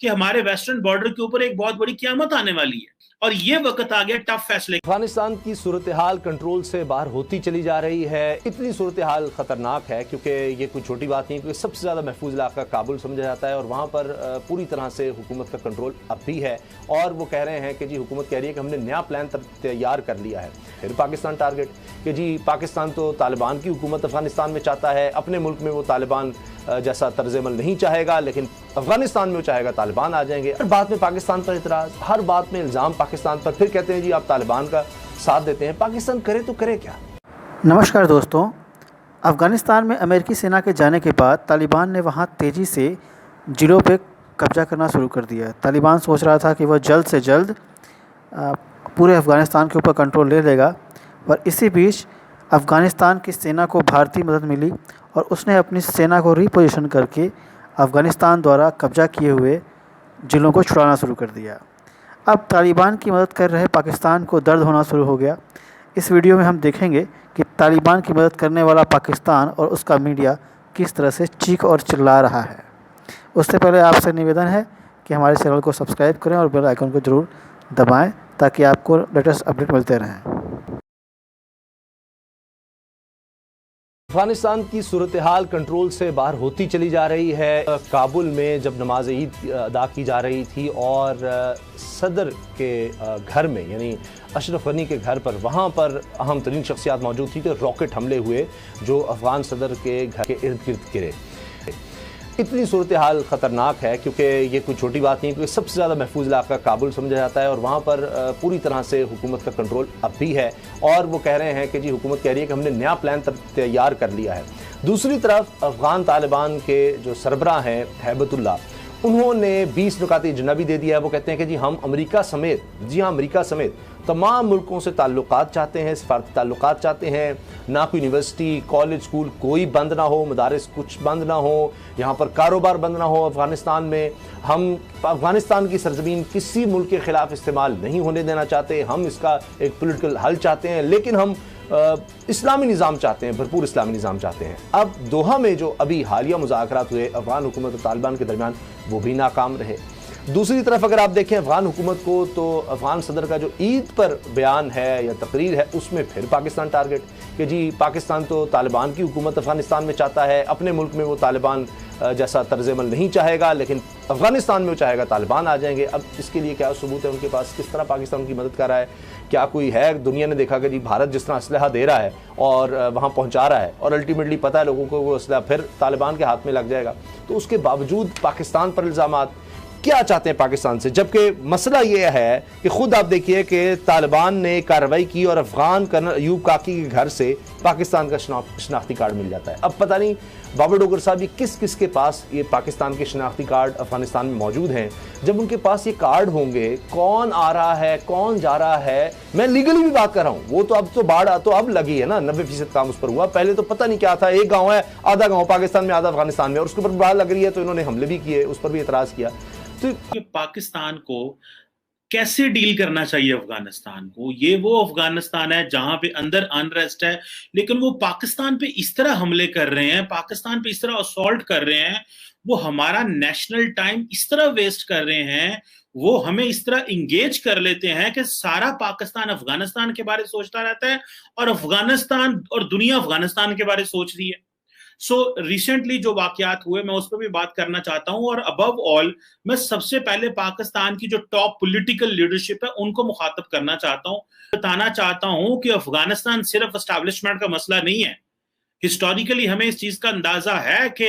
कि हमारे western border के ऊपर एक बहुत बड़ी क़यामत आने वाली है और ये वक्त आ गया टफ फैसले। अफगानिस्तान की सूरत हाल कंट्रोल से बाहर होती चली जा रही है। इतनी सूरत हाल खतरनाक है क्योंकि ये कोई छोटी बात नहीं, क्योंकि सबसे ज़्यादा महफूज इलाका काबुल समझा जाता है और वहाँ पर पूरी तरह से हुकूमत का कंट्रोल अब भी है। और वो कह रहे हैं कि जी हुकूमत कह रही है कि हमने नया प्लान तैयार कर लिया है। फिर पाकिस्तान टारगेट कि जी पाकिस्तान तो तालिबान की हुकूमत अफगानिस्तान में चाहता है, अपने मुल्क में वो तालिबान जैसा तर्ज-ए-अमल नहीं चाहेगा, लेकिन अफगानिस्तान में वो चाहेगा तालिबान आ जाएंगे। हर बात में पाकिस्तान पर इतराज़, हर बात में इल्ज़ाम पाकिस्तान पर, फिर कहते हैं जी आप तालिबान का साथ देते हैं। पाकिस्तान करे तो करे क्या? नमस्कार दोस्तों, अफ़गानिस्तान में अमेरिकी सेना के जाने के बाद तालिबान ने वहां तेज़ी से ज़िलों पे कब्ज़ा करना शुरू कर दिया। तालिबान सोच रहा था कि वह जल्द से जल्द पूरे अफ़गानिस्तान के ऊपर कंट्रोल ले लेगा, पर इसी बीच अफ़गानिस्तान की सेना को भारतीय मदद मिली और उसने अपनी सेना को रीपोजीशन करके अफ़गानिस्तान द्वारा कब्ज़ा किए हुए ज़िलों को छुड़ाना शुरू कर दिया। अब तालिबान की मदद कर रहे पाकिस्तान को दर्द होना शुरू हो गया। इस वीडियो में हम देखेंगे कि तालिबान की मदद करने वाला पाकिस्तान और उसका मीडिया किस तरह से चीख और चिल्ला रहा है। उससे पहले आपसे निवेदन है कि हमारे चैनल को सब्सक्राइब करें और बेल आइकन को ज़रूर दबाएं ताकि आपको लेटेस्ट अपडेट मिलते रहें। अफगानिस्तान की सूरत हाल कंट्रोल से बाहर होती चली जा रही है। काबुल में जब नमाज ईद अदा की जा रही थी और सदर के घर में यानी अशरफ गनी के घर पर, वहाँ पर अहम तरीन शख्सियात मौजूद थी तो रॉकेट हमले हुए जो अफगान सदर के घर के इर्द गिर्द गिरे। इतनी सूरत हाल ख़तरनाक है क्योंकि ये कोई छोटी बात नहीं, क्योंकि सबसे ज़्यादा महफूज इलाका काबुल समझा जाता है और वहाँ पर पूरी तरह से हुकूमत का कंट्रोल अब भी है। और वो कह रहे हैं कि जी हुकूमत कह रही है कि हमने नया प्लान तैयार कर लिया है। दूसरी तरफ अफ़गान तालिबान के जो सरबराह हैं हैबतुल्लाह, उन्होंने 20 नुकाते इजला भी दे दिया है। वो कहते हैं कि जी हम अमेरिका समेत, जी हाँ अमेरिका समेत तमाम मुल्कों से ताल्लुकात चाहते हैं, सफारती ताल्लुकात चाहते हैं। ना कोई यूनिवर्सिटी, कॉलेज, स्कूल कोई बंद ना हो, मदारिस कुछ बंद ना हो, यहाँ पर कारोबार बंद ना हो अफ़गानिस्तान में। हम अफ़गानिस्तान की सरजमीन किसी मुल्क के ख़िलाफ़ इस्तेमाल नहीं होने देना चाहते। हम इसका एक पॉलिटिकल हल चाहते हैं, लेकिन हम इस्लामी निज़ाम चाहते हैं, भरपूर इस्लामी निज़ाम चाहते हैं। अब दोहा में जो अभी हालिया मुज़ाकरात हुए अफ़गान हुकूमत और तालिबान के दरमियान, वो भी नाकाम रहे। दूसरी तरफ अगर आप देखें अफ़गान हुकूमत को, तो अफ़गान सदर का जो ईद पर बयान है या तकरीर है, उसमें फिर पाकिस्तान टारगेट कि जी पाकिस्तान तो तालिबान की हुकूमत अफ़गानिस्तान में चाहता है, अपने मुल्क में वो तालिबान जैसा तर्ज-ए-अमल नहीं चाहेगा, लेकिन अफ़गानिस्तान में वो चाहेगा तालिबान आ जाएंगे। अब इसके लिए क्या सबूत है उनके पास? किस तरह पाकिस्तान की मदद कर रहा है? क्या कोई है? दुनिया ने देखा कि जी भारत जिस तरह असलहा दे रहा है और वहाँ पहुँचा रहा है और अल्टीमेटली पता है लोगों को वो असलहा फिर तालिबान के हाथ में लग जाएगा, तो उसके बावजूद पाकिस्तान पर इल्ज़ामात क्या चाहते हैं पाकिस्तान से? जबकि मसला ये है कि खुद आप देखिए कि तालिबान ने कार्रवाई की और अफगान कर्नल अयूब काकी के घर से पाकिस्तान का शनाख्ती कार्ड मिल जाता है। अब पता नहीं बाबर डोगर साहब ये किस किस के पास ये पाकिस्तान के शनाख्ती कार्ड अफगानिस्तान में मौजूद हैं। जब उनके पास ये कार्ड होंगे, कौन आ रहा है, कौन जा रहा है, मैं लीगली भी बात कर रहा हूँ, वो तो अब तो बाढ़ तो अब लगी है ना, 90% काम उस पर हुआ। पहले तो पता नहीं क्या था, एक गाँव है, आधा गाँव पाकिस्तान में, आधा अफगानिस्तान में, और उसके ऊपर बाढ़ लग रही है तो इन्होंने हमले भी किए, उस पर भी एतराज़ किया। तो पाकिस्तान को कैसे डील करना चाहिए अफगानिस्तान को? ये वो अफगानिस्तान है जहां पे अंदर अनरेस्ट है, लेकिन वो पाकिस्तान पे इस तरह हमले कर रहे हैं, पाकिस्तान पे इस तरह असॉल्ट कर रहे हैं, वो हमारा नेशनल टाइम इस तरह वेस्ट कर रहे हैं, वो हमें इस तरह इंगेज कर लेते हैं कि सारा पाकिस्तान अफगानिस्तान के बारे में सोचता रहता है और अफगानिस्तान और दुनिया अफगानिस्तान के बारे में सोच रही है। रिसेंटली जो वाकयात हुए मैं उस पर भी बात करना चाहता हूं, और अबव ऑल मैं सबसे पहले पाकिस्तान की जो टॉप पॉलिटिकल लीडरशिप है उनको मुखातब करना चाहता हूं, बताना चाहता हूं कि अफगानिस्तान सिर्फ एस्टैब्लिशमेंट का मसला नहीं है। हिस्टोरिकली हमें इस चीज का अंदाजा है कि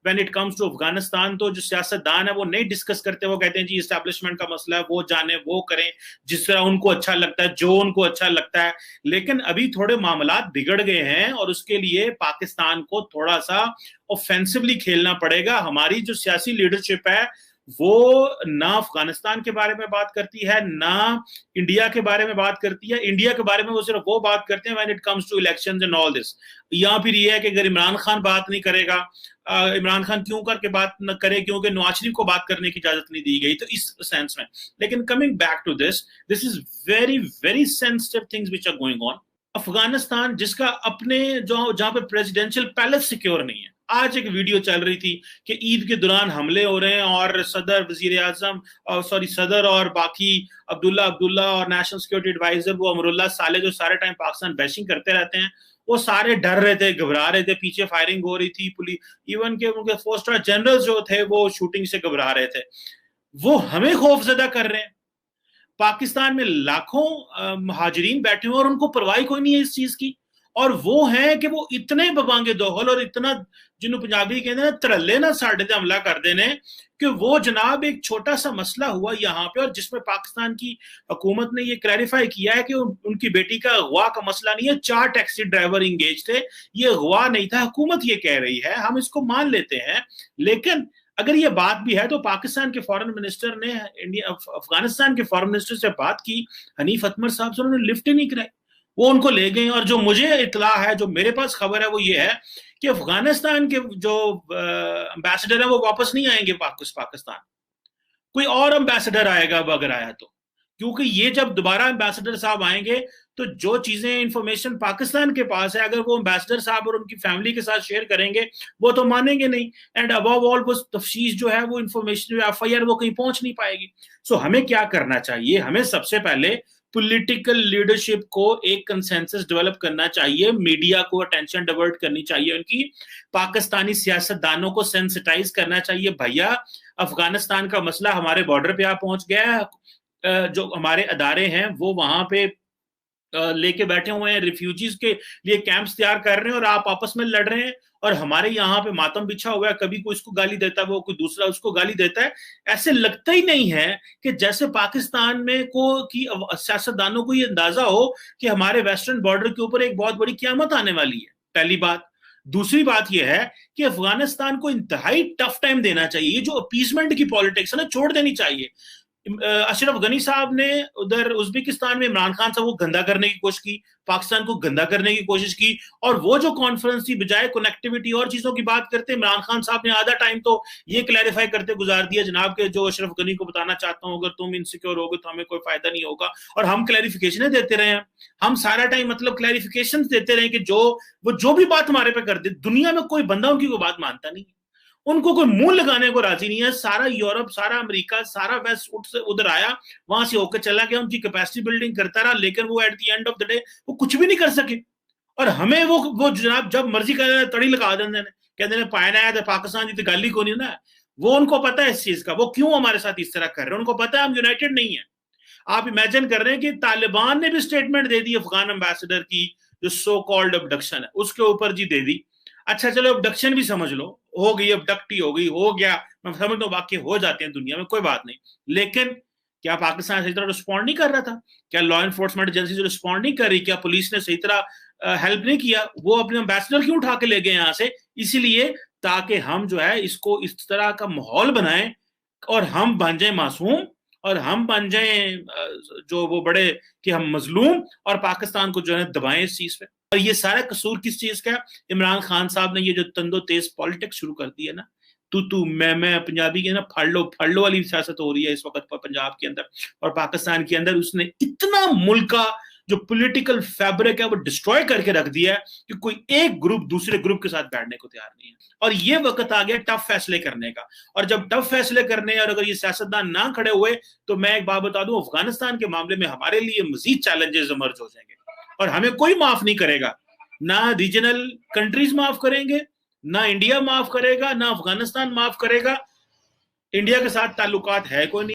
when it comes to Afghanistan, तो जो सियासतदान है वो नहीं डिस्कस करते, वो कहते हैं जी एस्टैब्लिशमेंट का मसला है, वो जाने वो करें जिस तरह उनको अच्छा लगता है, जो उनको अच्छा लगता है। लेकिन अभी थोड़े मामलात बिगड़ गए हैं और उसके लिए पाकिस्तान को थोड़ा सा ऑफेंसिवली खेलना पड़ेगा। हमारी जो सियासी लीडरशिप है वो ना अफगानिस्तान के बारे में बात करती है, ना इंडिया के बारे में बात करती है। इंडिया के बारे में वो सिर्फ वो बात करते हैं when it comes to elections and all this. या फिर ये है कि अगर इमरान खान बात नहीं करेगा, इमरान खान क्यों करके बात न करे, क्योंकि नवाज शरीफ को बात करने की इजाजत नहीं दी गई, तो इस सेंस में। लेकिन coming back to this is very very sensitive things which are going on. Afghanistan जिसका अपने जो जहां पे प्रेसिडेंशियल पैलेस सिक्योर नहीं है, आज एक वीडियो चल रही थी कि ईद के दौरान हमले हो रहे हैं और सदर, वजीर आजम और सदर और बाकी अब्दुल्ला और नेशनल सिक्योरिटी एडवाइजर वो अमरुल्लाह साले जो सारे टाइम पाकिस्तान बैशिंग करते रहते हैं, वो सारे डर रहे थे, घबरा रहे थे, पीछे फायरिंग हो रही थी, पुलिस इवन के उनके 4 स्टार जनरल जो थे वो शूटिंग से घबरा रहे थे। वो हमें खौफजदा कर रहे हैं। पाकिस्तान में लाखों महाजरीन बैठे हुए और उनको परवाह कोई नहीं है इस चीज की, और वो है कि वो इतने बबांगे दोहल और इतना जिन्होंने पंजाबी कहते हैं तरले ना साढ़े ते हमला कर देने कि वो जनाब एक छोटा सा मसला हुआ यहाँ पे, और जिसमें पाकिस्तान की हुकूमत ने ये क्लैरिफाई किया है कि उनकी बेटी का अगवा का मसला नहीं है, 4 टैक्सी ड्राइवर इंगेज थे, ये अगवा नहीं था, हुकूमत ये कह रही है, हम इसको मान लेते हैं। लेकिन अगर ये बात भी है तो पाकिस्तान के फॉरेन मिनिस्टर ने अफगानिस्तान के फॉरेन मिनिस्टर से बात की, हनीफ अतमर साहब से, उन्होंने लिफ्ट ही नहीं कराई, वो उनको ले गए। और जो मुझे इतला है, जो मेरे पास खबर है, वो ये है कि अफगानिस्तान के जो एम्बेसडर है वो वापस नहीं आएंगे पाकिस्तान, कोई और एम्बेसडर आएगा अब अगर आया तो, क्योंकि ये जब दोबारा एम्बेसडर साहब आएंगे तो जो चीजें इंफॉर्मेशन पाकिस्तान के पास है, अगर वो एम्बेसडर साहब और उनकी फैमिली के साथ शेयर करेंगे वो तो मानेंगे नहीं, एंड अबव ऑल वो तफ्शीश जो है, वो इंफॉर्मेशन FIR वो कहीं पहुंच नहीं पाएगी। सो हमें क्या करना चाहिए? हमें सबसे पहले पॉलिटिकल लीडरशिप को एक कंसेंसस डेवलप करना चाहिए, मीडिया को अटेंशन डाइवर्ट करनी चाहिए उनकी, पाकिस्तानी सियासतदानों को सेंसिटाइज करना चाहिए, भैया अफगानिस्तान का मसला हमारे बॉर्डर पे आ पहुंच गया है, जो हमारे अदारे हैं वो वहां पे लेके बैठे हुए हैं, रिफ्यूजीज के लिए कैंप्स तैयार कर रहे हैं और आप आपस में लड़ रहे हैं, और हमारे यहाँ पे मातम बिछा हुआ है, कभी कोई इसको गाली देता है, वो कोई दूसरा उसको गाली देता है। ऐसे लगता ही नहीं है कि जैसे पाकिस्तान में की सियासतदानों को ये अंदाजा हो कि हमारे वेस्टर्न बॉर्डर के ऊपर एक बहुत बड़ी क़यामत आने वाली है, पहली बात। दूसरी बात यह है कि अफगानिस्तान को इंतहाई टफ टाइम देना चाहिए, ये जो अपीसमेंट की पॉलिटिक्स है ना, छोड़ देनी चाहिए। अशरफ गनी साहब ने उधर उज्बेकिस्तान में इमरान खान साहब को गंदा करने की कोशिश की, पाकिस्तान को गंदा करने की कोशिश की, और वो जो कॉन्फ्रेंस थी बजाय कनेक्टिविटी और चीजों की बात करते, इमरान खान साहब ने आधा टाइम तो ये क्लैरिफाई करते गुजार दिया, जनाब के जो अशरफ गनी को बताना चाहता हूं, अगर तुम इनसिक्योर होगे तो हमें कोई फायदा नहीं होगा, और हम क्लैरिफिकेशन देते रहे हैं, हम सारा टाइम मतलब क्लैरिफिकेशन देते रहे कि जो भी बात हमारे पे कर दे, दुनिया में कोई बंदा उनकी कोई बात मानता नहीं, उनको कोई मुंह लगाने को राजी नहीं है। सारा यूरोप, सारा अमेरिका, सारा वेस्ट उठ से उधर आया, वहां से होकर चला गया, उनकी कैपेसिटी बिल्डिंग करता रहा, लेकिन वो at the end of the day वो कुछ भी नहीं कर सके। और हमें वो जनाब जब मर्जी कर तड़ी लगा देंगे, कहते हैं पायना है तो पाकिस्तान की तो गल ही को नहीं ना, वो उनको पता है इस चीज का, वो क्यों हमारे साथ इस तरह कर रहे हैं, उनको पता है हम यूनाइटेड नहीं है। आप इमेजिन कर रहे हैं कि तालिबान ने भी स्टेटमेंट दे दी अफगान एम्बेसडर की जो सो कॉल्ड अबडक्शन है उसके ऊपर जी दे दी। अच्छा चलो अबडक्शन भी समझ लो, हो गई, अबडक्ट ही हो गई, हो गया, मैं समझता हूँ वाकई हो जाते हैं दुनिया में, कोई बात नहीं, लेकिन क्या पाकिस्तान सही तरह रिस्पॉन्ड नहीं कर रहा था? क्या लॉ एनफोर्समेंट एजेंसी जो रिस्पॉन्ड नहीं कर रही? क्या पुलिस ने सही तरह हेल्प नहीं किया? वो अपने एम्बेसडर क्यों उठा के ले गए यहाँ से? इसीलिए ताकि हम जो है इसको इस तरह का माहौल बनाएं और हम बन जाए मासूम, और हम बन जाए जो वो बड़े कि हम मजलूम, और पाकिस्तान को जो है दबाएं इस चीज पे। और ये सारा कसूर किस चीज का है? इमरान खान साहब ने ये जो तंदो तेज पॉलिटिक्स शुरू कर दी है ना, तू मैं पंजाबी के ना फड़ लो वाली सियासत हो रही है इस वक्त पंजाब के अंदर और पाकिस्तान के अंदर। उसने इतना मुल्क का जो पॉलिटिकल फैब्रिक है वो डिस्ट्रॉय करके रख दिया है कि कोई एक ग्रुप दूसरे ग्रुप के साथ बैठने को तैयार नहीं है। और ये वक्त आ गया टफ फैसले करने का, और जब टफ फैसले करने और अगर ये सियासतदान ना खड़े हुए तो मैं एक बात बता दूं, अफगानिस्तान के मामले में हमारे लिए मजीद चैलेंजेस इमर्ज हो जाएंगे और हमें कोई माफ नहीं करेगा। ना रीजनल कंट्रीज माफ करेंगे, ना इंडिया माफ करेगा, ना अफगानिस्तान माफ करेगा। इंडिया के साथ ताल्लुकात है कोई नहीं।